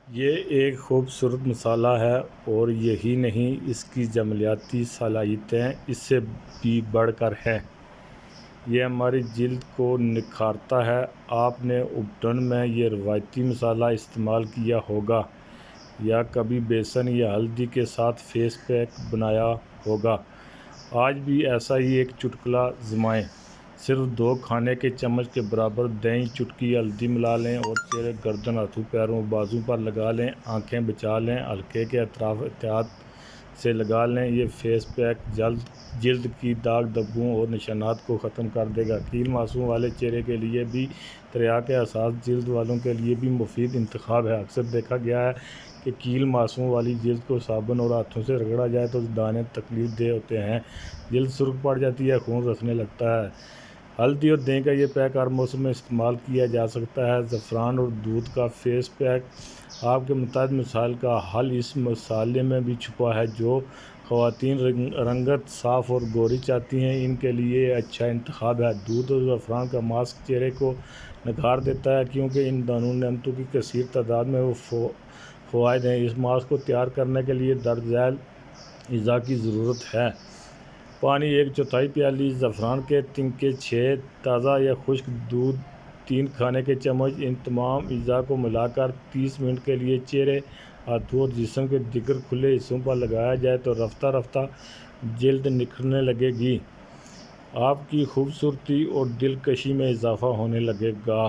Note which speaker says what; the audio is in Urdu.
Speaker 1: یہ ایک خوبصورت مسالہ ہے اور یہی نہیں اس کی جمالیاتی صلاحیتیں اس سے بھی بڑھ کر ہیں۔ یہ ہماری جلد کو نکھارتا ہے۔ آپ نے ابٹن میں یہ روایتی مسالہ استعمال کیا ہوگا یا کبھی بیسن یا ہلدی کے ساتھ فیس پیک بنایا ہوگا۔ آج بھی ایسا ہی ایک چٹکلا آزمائیں۔ صرف 2 کھانے کے چمچ کے برابر دہی، چٹکی ہلدی ملا لیں اور چہرے، گردن، ہاتھوں، پیروں اور بازو پر لگا لیں۔ آنکھیں بچا لیں، حلقے کے اطراف احتیاط سے لگا لیں۔ یہ فیس پیک جلد کی داغ دھبوں اور نشانات کو ختم کر دے گا۔ کیل ماسوں والے چہرے کے لیے بھی تریاک حساس جلد والوں کے لیے بھی مفید انتخاب ہے۔ اکثر دیکھا گیا ہے کہ کیل ماسوں والی جلد کو صابن اور ہاتھوں سے رگڑا جائے تو دانے تکلیف دہ ہوتے ہیں، جلد سرخ پڑ جاتی ہے، خون رسنے لگتا ہے۔ ہلدی اور دہی کا یہ پیک ہر موسم میں استعمال کیا جا سکتا ہے۔ زعفران اور دودھ کا فیس پیک۔ آپ کے متعدد مسائل کا حل اس مسالے میں بھی چھپا ہے۔ جو خواتین رنگت صاف اور گوری چاہتی ہیں، ان کے لیے یہ اچھا انتخاب ہے۔ دودھ اور زعفران کا ماسک چہرے کو نکھار دیتا ہے کیونکہ ان دونوں نعمتوں کی کثیر تعداد میں فوائد ہیں۔ اس ماسک کو تیار کرنے کے لیے درج ذیل اجزاء کی ضرورت ہے۔ پانی 1/4 پیالی، زعفران کے تنکے 6، تازہ یا خشک دودھ 3 کھانے کے چمچ۔ ان تمام اجزاء کو ملا کر 30 منٹ کے لیے چہرے، ہاتھوں اور جسم کے دیگر کھلے حصوں پر لگایا جائے تو رفتہ رفتہ جلد نکھرنے لگے گی۔ آپ کی خوبصورتی اور دلکشی میں اضافہ ہونے لگے گا۔